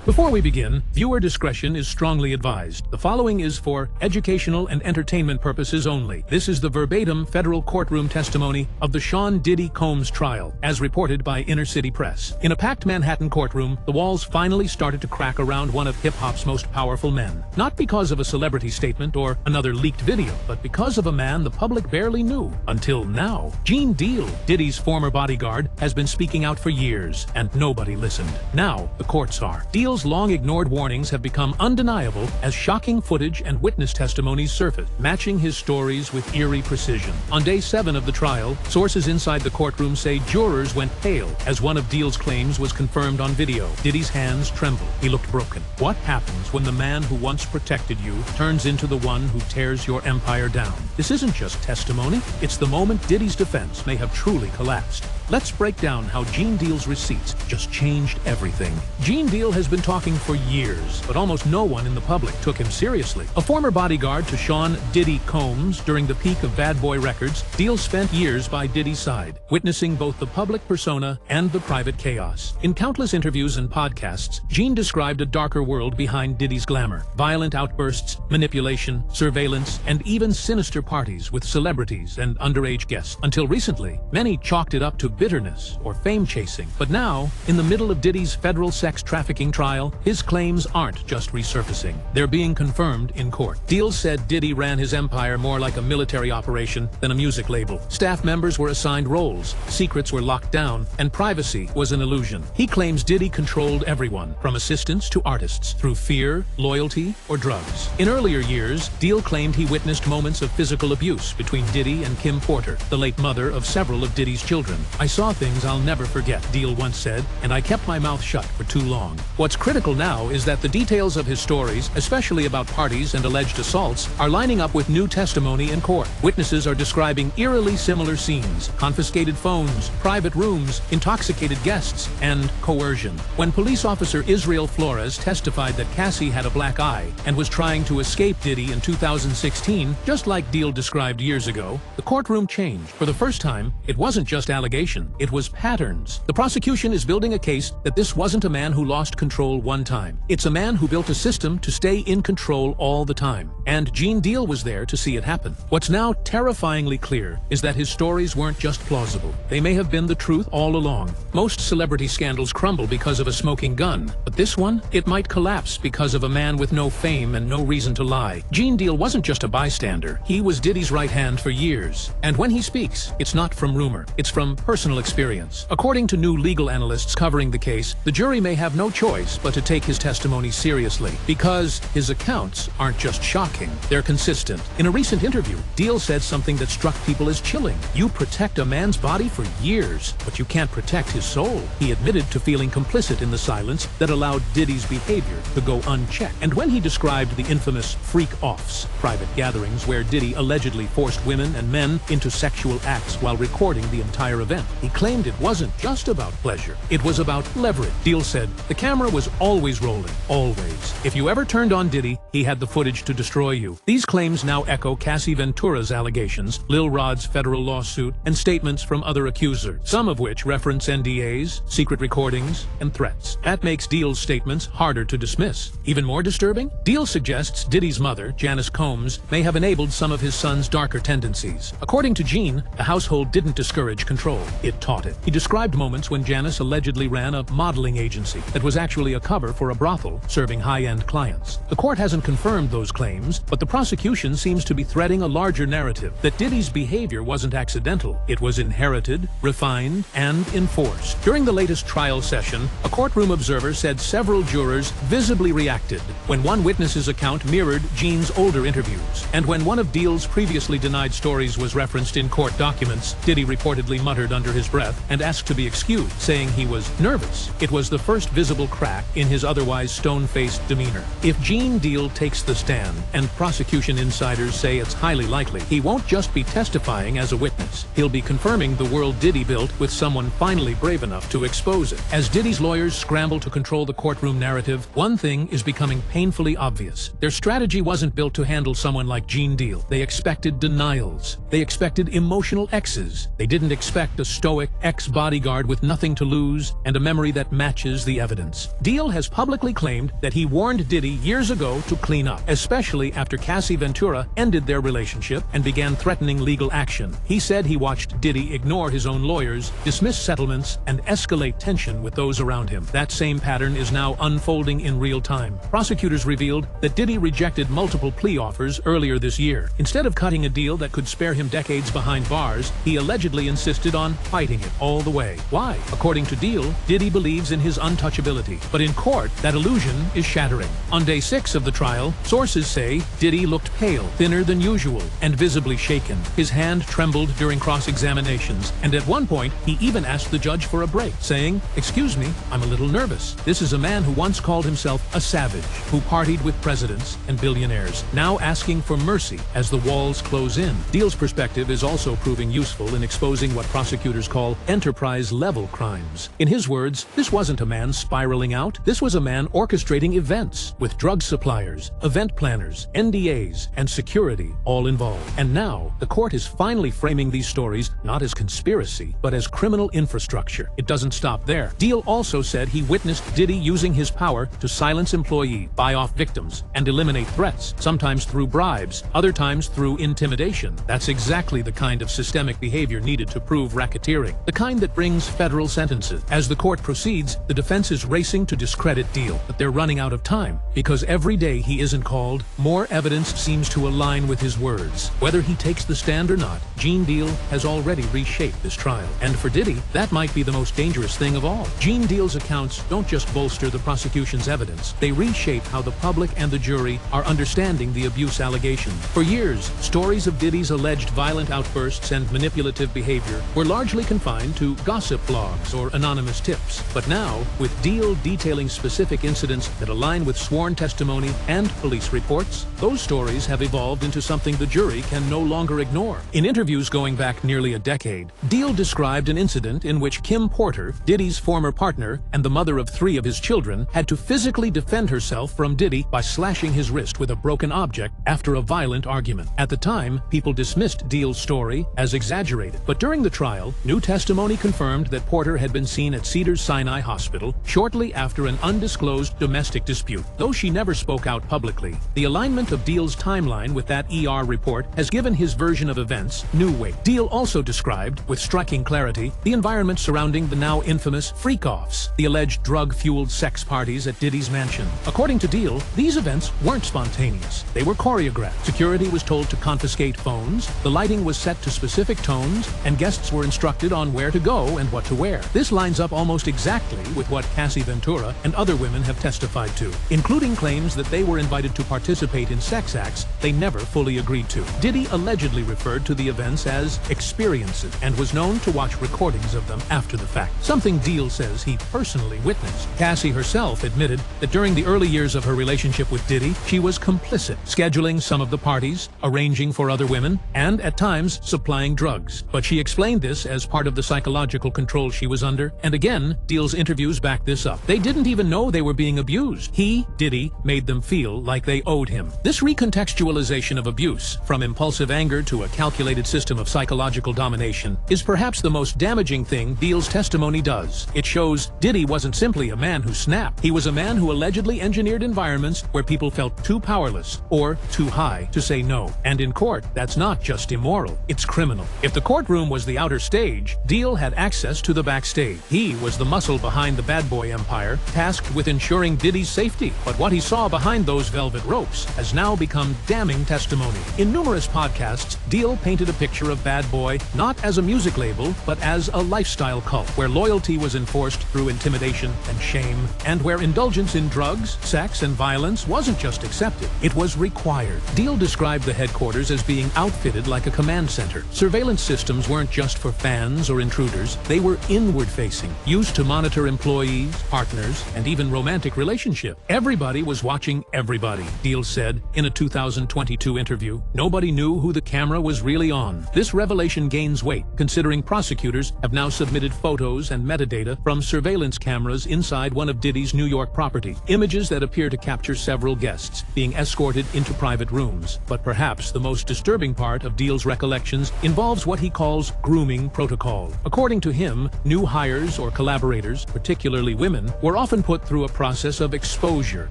Before we begin, viewer discretion is strongly advised. The following is for educational and entertainment purposes only. This is the verbatim federal courtroom testimony of the Sean Diddy Combs trial, as reported by Inner City Press. In a packed Manhattan courtroom, the walls finally started to crack around one of hip-hop's most powerful men. Not because of a celebrity statement or another leaked video, but because of a man the public barely knew. Until now. Gene Deal, Diddy's former bodyguard, has been speaking out for years, and nobody listened. Now, the courts are. Deal's long-ignored warnings have become undeniable as shocking footage and witness testimonies surface, matching his stories with eerie precision. On day 7 of the trial, sources inside the courtroom say jurors went pale as one of Deal's claims was confirmed on video. Diddy's hands trembled. He looked broken. What happens when the man who once protected you turns into the one who tears your empire down? This isn't just testimony. It's the moment Diddy's defense may have truly collapsed. Let's break down how Gene Deal's receipts just changed everything. Gene Deal has been talking for years, but almost no one in the public took him seriously. A former bodyguard to Sean Diddy Combs during the peak of Bad Boy Records, Deal spent years by Diddy's side, witnessing both the public persona and the private chaos. In countless interviews and podcasts, Gene described a darker world behind Diddy's glamour. Violent outbursts, manipulation, surveillance, and even sinister parties with celebrities and underage guests. Until recently, many chalked it up to bitterness or fame chasing. But now, in the middle of Diddy's federal sex trafficking trial, his claims aren't just resurfacing. They're being confirmed in court. Deal said Diddy ran his empire more like a military operation than a music label. Staff members were assigned roles, secrets were locked down, and privacy was an illusion. He claims Diddy controlled everyone, from assistants to artists, through fear, loyalty, or drugs. In earlier years, Deal claimed he witnessed moments of physical abuse between Diddy and Kim Porter, the late mother of several of Diddy's children. "I saw things I'll never forget," Deal once said, "and I kept my mouth shut for too long." What's critical now is that the details of his stories, especially about parties and alleged assaults, are lining up with new testimony in court. Witnesses are describing eerily similar scenes: confiscated phones, private rooms, intoxicated guests, and coercion. When police officer Israel Flores testified that Cassie had a black eye and was trying to escape Diddy in 2016, just like Deal described years ago, the courtroom changed. For the first time, it wasn't just allegation, it was patterns. The prosecution is building a case that this wasn't a man who lost control one time. It's a man who built a system to stay in control all the time. And Gene Deal was there to see it happen. What's now terrifyingly clear is that his stories weren't just plausible. They may have been the truth all along. Most celebrity scandals crumble because of a smoking gun, but this one, it might collapse because of a man with no fame and no reason to lie. Gene Deal wasn't just a bystander. He was Diddy's right hand for years. And when he speaks, it's not from rumor. It's from personal experience. According to new legal analysts covering the case, the jury may have no choice but to take his testimony seriously, because his accounts aren't just shocking, they're consistent. In a recent interview, Deal said something that struck people as chilling. "You protect a man's body for years, but you can't protect his soul." He admitted to feeling complicit in the silence that allowed Diddy's behavior to go unchecked. And when he described the infamous freak-offs, private gatherings where Diddy allegedly forced women and men into sexual acts while recording the entire event, he claimed it wasn't just about pleasure, it was about leverage. Deal said, "The camera was always rolling, always. If you ever turned on Diddy, he had the footage to destroy you." These claims now echo Cassie Ventura's allegations, Lil Rod's federal lawsuit, and statements from other accusers, some of which reference NDAs, secret recordings, and threats. That makes Deal's statements harder to dismiss. Even more disturbing? Deal suggests Diddy's mother, Janice Combs, may have enabled some of his son's darker tendencies. According to Gene, the household didn't discourage control, it taught it. He described moments when Janice allegedly ran a modeling agency that was actually a cover for a brothel serving high-end clients. The court hasn't confirmed those claims, but the prosecution seems to be threading a larger narrative that Diddy's behavior wasn't accidental. It was inherited, refined, and enforced. During the latest trial session, a courtroom observer said several jurors visibly reacted when one witness's account mirrored Gene's older interviews, and when one of Deal's previously denied stories was referenced in court documents, Diddy reportedly muttered under his breath and asked to be excused, saying he was nervous. It was the first visible crack in his otherwise stone-faced demeanor. If Gene Deal takes the stand, and prosecution insiders say it's highly likely, he won't just be testifying as a witness. He'll be confirming the world Diddy built with someone finally brave enough to expose it. As Diddy's lawyers scramble to control the courtroom narrative, one thing is becoming painfully obvious. Their strategy wasn't built to handle someone like Gene Deal. They expected denials. They expected emotional X's. They didn't expect a stoic ex-bodyguard with nothing to lose and a memory that matches the evidence. Deal has publicly claimed that he warned Diddy years ago to clean up, especially after Cassie Ventura ended their relationship and began threatening legal action. He said he watched Diddy ignore his own lawyers, dismiss settlements, and escalate tension with those around him. That same pattern is now unfolding in real time. Prosecutors revealed that Diddy rejected multiple plea offers earlier this year. Instead of cutting a deal that could spare him decades behind bars, he allegedly insisted on fighting it all the way. Why? According to Deal, Diddy believes in his untouchability. But in court, that illusion is shattering. On day 6 of the trial, sources say Diddy looked pale, thinner than usual, and visibly shaken. His hand trembled during cross-examinations, and at one point, he even asked the judge for a break, saying, "Excuse me, I'm a little nervous." This is a man who once called himself a savage, who partied with presidents and billionaires, now asking for mercy as the walls close in. Deal's perspective is also proving useful in exposing what prosecutors call enterprise-level crimes. In his words, this wasn't a man spiraling out, this was a man orchestrating events, with drug suppliers, event planners, NDAs, and security all involved. And now, the court is finally framing these stories not as conspiracy, but as criminal infrastructure. It doesn't stop there. Deal also said he witnessed Diddy using his power to silence employees, buy off victims, and eliminate threats, sometimes through bribes, other times through intimidation. That's exactly the kind of systemic behavior needed to prove racketeering, the kind that brings federal sentences. As the court proceeds, the defense is racing to discredit Deal, but they're running out of time, because every day he isn't called, more evidence seems to align with his words. Whether he takes the stand or not, Gene Deal has already reshaped this trial. And for Diddy, that might be the most dangerous thing of all. Gene Deal's accounts don't just bolster the prosecution's evidence, they reshape how the public and the jury are understanding the abuse allegation. For years, stories of Diddy's alleged violent outbursts and manipulative behavior were largely confined to gossip blogs or anonymous tips. But now, with Deal detailing specific incidents that align with sworn testimony and police reports, those stories have evolved into something the jury can no longer ignore. In interviews going back nearly a decade, Deal described an incident in which Kim Porter, Diddy's former partner and the mother of 3 of his children, had to physically defend herself from Diddy by slashing his wrist with a broken object after a violent argument. At the time, people dismissed Deal's story as exaggerated. But during the trial, new testimony confirmed that Porter had been seen at Cedars-Sinai Hospital shortly after an undisclosed domestic dispute. Though she never spoke out publicly, the alignment of Deal's timeline with that ER report has given his version of events new weight. Deal also described, with striking clarity, the environment surrounding the now infamous freakoffs, the alleged drug-fueled sex parties at Diddy's mansion. According to Deal, these events weren't spontaneous. They were choreographed. Security was told to confiscate phones, the lighting was set to specific tones, and guests were instructed on where to go and what to wear. This lines up almost exactly with what Cassie Ventura and other women have testified to, including claims that they were invited to participate in sex acts they never fully agreed to. Diddy allegedly referred to the events as experiences and was known to watch recordings of them after the fact, something Deal says he personally witnessed. Cassie herself admitted that during the early years of her relationship with Diddy, she was complicit, scheduling some of the parties, arranging for other women, and at times supplying drugs. But she explained this as part of the psychological control she was under, and again, Deal's interviews back this up. They didn't even know they were being abused. He, Diddy, made them feel like they owed him. This recontextualization of abuse, from impulsive anger to a calculated system of psychological domination, is perhaps the most damaging thing Deal's testimony does. It shows Diddy wasn't simply a man who snapped. He was a man who allegedly engineered environments where people felt too powerless or too high to say no. And in court, that's not just immoral, it's criminal. If the courtroom was the outer stage, Deal had access to the backstage. He was the muscle behind the bad boy empire, tasked with ensuring Diddy's safety. But what he saw behind those velvet ropes has now become damning testimony. In numerous podcasts, Deal painted a picture of Bad Boy not as a music label, but as a lifestyle cult, where loyalty was enforced through intimidation and shame, and where indulgence in drugs, sex, and violence wasn't just accepted, it was required. Deal described the headquarters as being outfitted like a command center. Surveillance systems weren't just for fans or intruders, they were inward-facing, used to monitor employees, partners, and even romantic relationships. Everybody was watching everybody, Deal said in a 2022 interview. Nobody knew who the camera was really on. This revelation gains weight, considering prosecutors have now submitted photos and metadata from surveillance cameras inside one of Diddy's New York properties, images that appear to capture several guests being escorted into private rooms. But perhaps the most disturbing part of Deal's recollections involves what he calls grooming protocols. protocol. According to him, new hires or collaborators, particularly women, were often put through a process of exposure,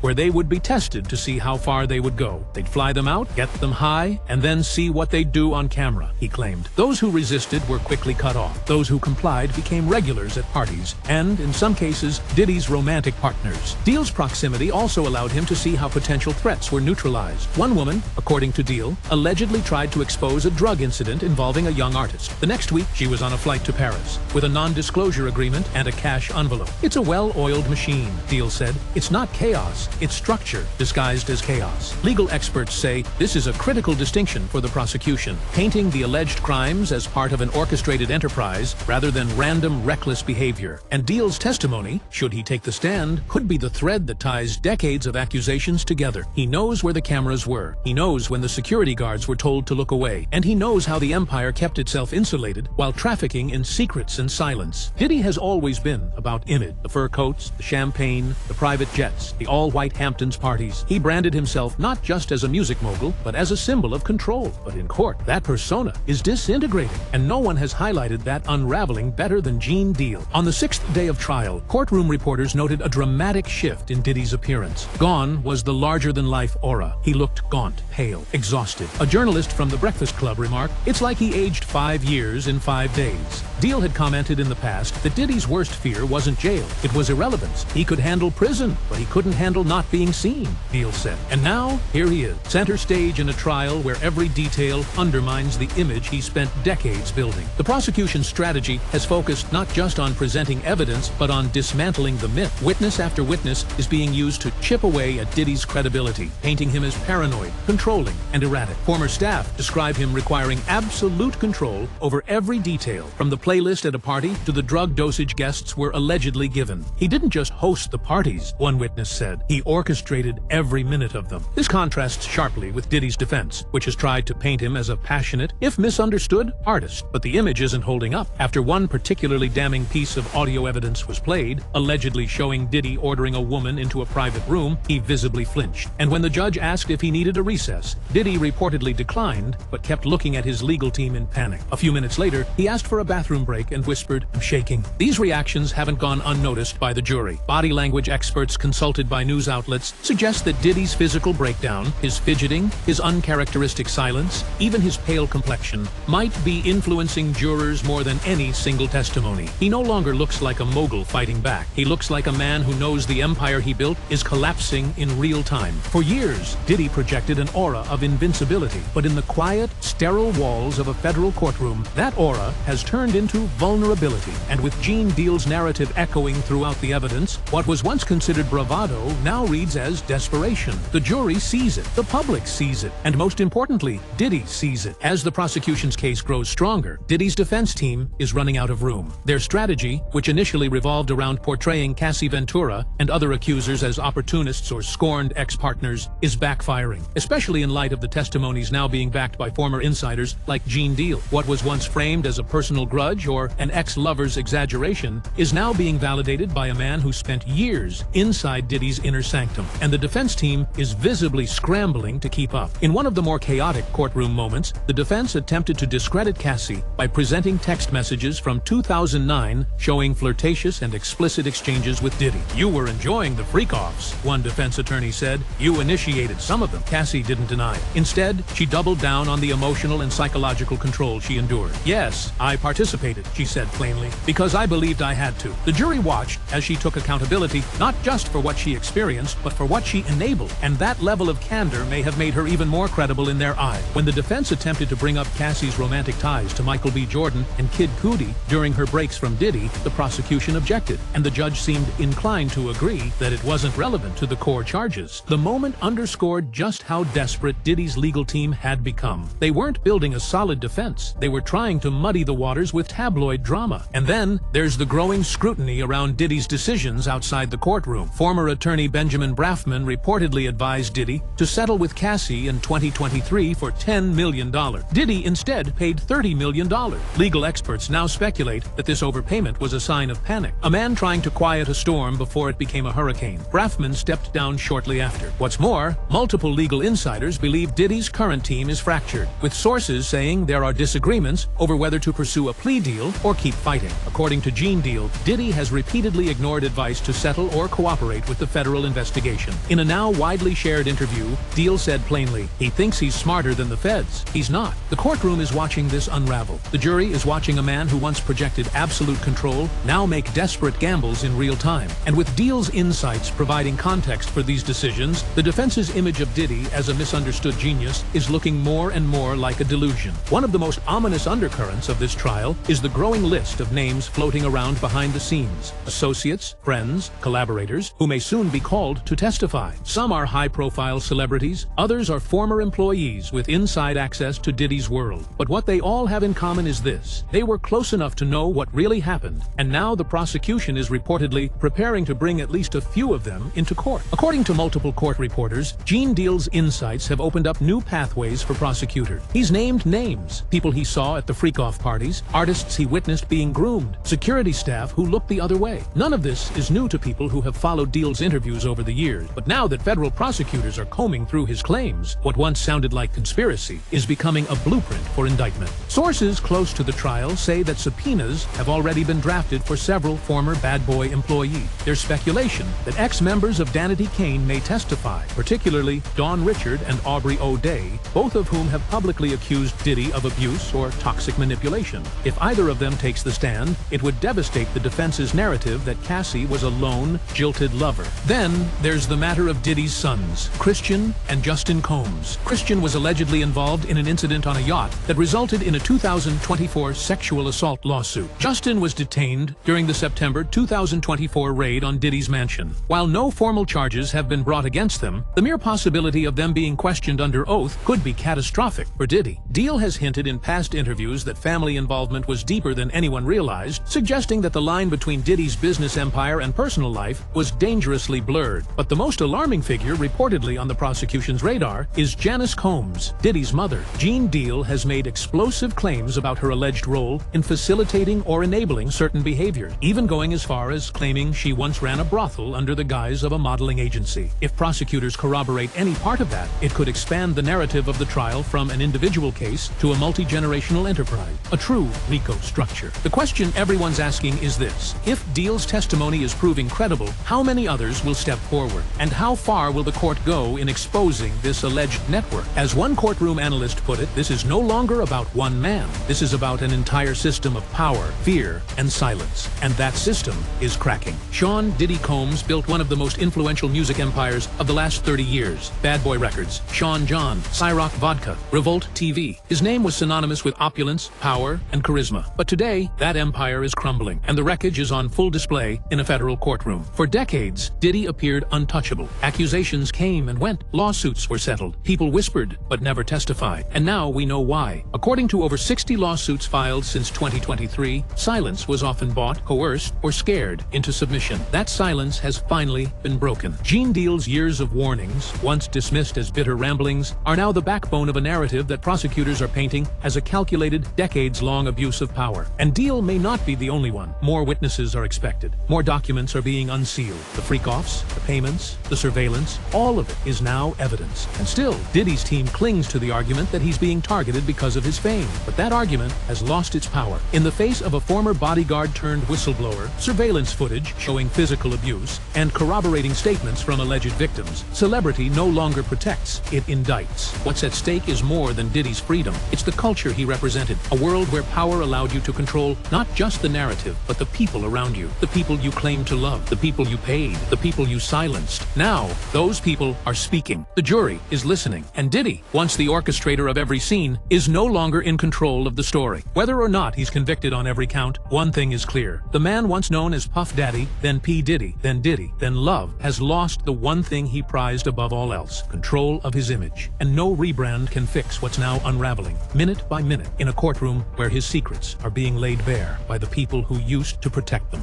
where they would be tested to see how far they would go. They'd fly them out, get them high, and then see what they'd do on camera, he claimed. Those who resisted were quickly cut off. Those who complied became regulars at parties, and, in some cases, Diddy's romantic partners. Deal's proximity also allowed him to see how potential threats were neutralized. One woman, according to Deal, allegedly tried to expose a drug incident involving a young artist. The next week, she was on a flight to Paris, with a non-disclosure agreement and a cash envelope. It's a well-oiled machine, Deal said. It's not chaos, it's structure disguised as chaos. Legal experts say this is a critical distinction for the prosecution, painting the alleged crimes as part of an orchestrated enterprise rather than random, reckless behavior. And Deal's testimony, should he take the stand, could be the thread that ties decades of accusations together. He knows where the cameras were. He knows when the security guards were told to look away. And he knows how the empire kept itself insulated while trafficking in secrets and silence. Diddy has always been about image. The fur coats, the champagne, the private jets, the all-white Hamptons parties. He branded himself not just as a music mogul, but as a symbol of control. But in court, that persona is disintegrating, and no one has highlighted that unraveling better than Gene Deal. On the 6th day of trial, courtroom reporters noted a dramatic shift in Diddy's appearance. Gone was the larger-than-life aura. He looked gaunt, pale, exhausted. A journalist from The Breakfast Club remarked, "It's like he aged 5 years in 5 days." Deal had commented in the past that Diddy's worst fear wasn't jail, it was irrelevance. He could handle prison, but he couldn't handle not being seen, Deal said. And now, here he is, center stage in a trial where every detail undermines the image he spent decades building. The prosecution's strategy has focused not just on presenting evidence, but on dismantling the myth. Witness after witness is being used to chip away at Diddy's credibility, painting him as paranoid, controlling, and erratic. Former staff describe him requiring absolute control over every detail, from the playlist at a party to the drug dosage guests were allegedly given. He didn't just host the parties, one witness said. He orchestrated every minute of them. This contrasts sharply with Diddy's defense, which has tried to paint him as a passionate, if misunderstood, artist. But the image isn't holding up. After one particularly damning piece of audio evidence was played, allegedly showing Diddy ordering a woman into a private room, he visibly flinched. And when the judge asked if he needed a recess, Diddy reportedly declined, but kept looking at his legal team in panic. A few minutes later, he asked for a bathroom break and whispered, "I'm shaking." These reactions haven't gone unnoticed by the jury. Body language experts consulted by news outlets suggest that Diddy's physical breakdown, his fidgeting, his uncharacteristic silence, even his pale complexion, might be influencing jurors more than any single testimony. He no longer looks like a mogul fighting back. He looks like a man who knows the empire he built is collapsing in real time. For years, Diddy projected an aura of invincibility, but in the quiet, sterile walls of a federal courtroom, that aura has turned into vulnerability. And with Gene Deal's narrative echoing throughout the evidence, what was once considered bravado now reads as desperation. The jury sees it, the public sees it, and most importantly, Diddy sees it. As the prosecution's case grows stronger, Diddy's defense team is running out of room. Their strategy, which initially revolved around portraying Cassie Ventura and other accusers as opportunists or scorned ex-partners, is backfiring, especially in light of the testimonies now being backed by former insiders like Gene Deal. What was once framed as a personal grudge or an ex-lover's exaggeration is now being validated by a man who spent years inside Diddy's inner sanctum, and the defense team is visibly scrambling to keep up. In one of the more chaotic courtroom moments, the defense attempted to discredit Cassie by presenting text messages from 2009 showing flirtatious and explicit exchanges with Diddy. "You were enjoying the freakoffs," one defense attorney said. "You initiated some of them." Cassie didn't deny it. Instead, she doubled down on the emotional and psychological control she endured. "Yes, I participated," she said plainly, "because I believed I had to." The jury watched as she took accountability not just for what she experienced, but for what she enabled, and that level of candor may have made her even more credible in their eyes. When the defense attempted to bring up Cassie's romantic ties to Michael B. Jordan and Kid Cudi during her breaks from Diddy, the prosecution objected, and the judge seemed inclined to agree that it wasn't relevant to the core charges. The moment underscored just how desperate Diddy's legal team had become. They weren't building a solid defense. They were trying to muddy the waters with tabloid drama. And then there's the growing scrutiny around Diddy's decisions outside the courtroom. Former attorney Benjamin Brafman reportedly advised Diddy to settle with Cassie in 2023 for $10 million. Diddy instead paid $30 million. Legal experts now speculate that this overpayment was a sign of panic. A man trying to quiet a storm before it became a hurricane. Brafman stepped down shortly after. What's more, multiple legal insiders believe Diddy's current team is fractured, with sources saying there are disagreements over whether to pursue a plea plea deal or keep fighting. According to Gene Deal, Diddy has repeatedly ignored advice to settle or cooperate with the federal investigation. In a now widely shared interview, Deal said plainly, he thinks he's smarter than the feds. He's not. The courtroom is watching this unravel. The jury is watching a man who once projected absolute control now make desperate gambles in real time. And with Deal's insights providing context for these decisions, the defense's image of Diddy as a misunderstood genius is looking more and more like a delusion. One of the most ominous undercurrents of this trial is the growing list of names floating around behind the scenes. Associates, friends, collaborators, who may soon be called to testify. Some are high-profile celebrities, others are former employees with inside access to Diddy's world. But what they all have in common is this: they were close enough to know what really happened, and now the prosecution is reportedly preparing to bring at least a few of them into court. According to multiple court reporters, Gene Deal's insights have opened up new pathways for prosecutors. He's named names: people he saw at the freakoff parties, artists he witnessed being groomed, security staff who looked the other way. None of this is new to people who have followed Deal's interviews over the years, but now that federal prosecutors are combing through his claims, what once sounded like conspiracy is becoming a blueprint for indictment. Sources close to the trial say that subpoenas have already been drafted for several former Bad Boy employees. There's speculation that ex-members of Danity Kane may testify, particularly Dawn Richard and Aubrey O'Day, both of whom have publicly accused Diddy of abuse or toxic manipulation. If either of them takes the stand, it would devastate the defense's narrative that Cassie was a lone, jilted lover. Then there's the matter of Diddy's sons, Christian and Justin Combs. Christian was allegedly involved in an incident on a yacht that resulted in a 2024 sexual assault lawsuit. Justin was detained during the September 2024 raid on Diddy's mansion. While no formal charges have been brought against them, the mere possibility of them being questioned under oath could be catastrophic for Diddy. Deal has hinted in past interviews that family involvement was deeper than anyone realized, suggesting that the line between Diddy's business empire and personal life was dangerously blurred. But the most alarming figure reportedly on the prosecution's radar is Janice Combs, Diddy's mother. Gene Deal has made explosive claims about her alleged role in facilitating or enabling certain behaviors, even going as far as claiming she once ran a brothel under the guise of a modeling agency. If prosecutors corroborate any part of that, it could expand the narrative of the trial from an individual case to a multi-generational enterprise, a true RICO structure. The question everyone's asking is this: if Deal's testimony is proving credible, how many others will step forward? And how far will the court go in exposing this alleged network? As one courtroom analyst put it, this is no longer about one man. This is about an entire system of power, fear, and silence. And that system is cracking. Sean Diddy Combs built one of the most influential music empires of the last 30 years. Bad Boy Records, Sean John, Ciroc Vodka, Revolt TV. His name was synonymous with opulence, power, and charisma. But today, that empire is crumbling, and the wreckage is on full display in a federal courtroom. For decades, Diddy appeared untouchable. Accusations came and went. Lawsuits were settled. People whispered, but never testified. And now we know why. According to over 60 lawsuits filed since 2023, silence was often bought, coerced, or scared into submission. That silence has finally been broken. Gene Deal's years of warnings, once dismissed as bitter ramblings, are now the backbone of a narrative that prosecutors are painting as a calculated, decades-long abuse of power. And Deal may not be the only one. More witnesses are expected. More documents are being unsealed. The freak-offs, the payments, the surveillance, all of it is now evidence. And still, Diddy's team clings to the argument that he's being targeted because of his fame. But that argument has lost its power. In the face of a former bodyguard turned whistleblower, surveillance footage showing physical abuse, and corroborating statements from alleged victims, celebrity no longer protects, it indicts. What's at stake is more than Diddy's freedom. It's the culture he represented, a world where power allowed you to control not just the narrative, but the people around you, the people you claimed to love, the people you paid, the people you silenced. Now, those people are speaking. The jury is listening. And Diddy, once the orchestrator of every scene, is no longer in control of the story. Whether or not he's convicted on every count, one thing is clear. The man once known as Puff Daddy, then P. Diddy, then Love, has lost the one thing he prized above all else: control of his image. And no rebrand can fix what's now unraveling, minute by minute, in a courtroom where his secrets are being laid bare by the people who used to protect them.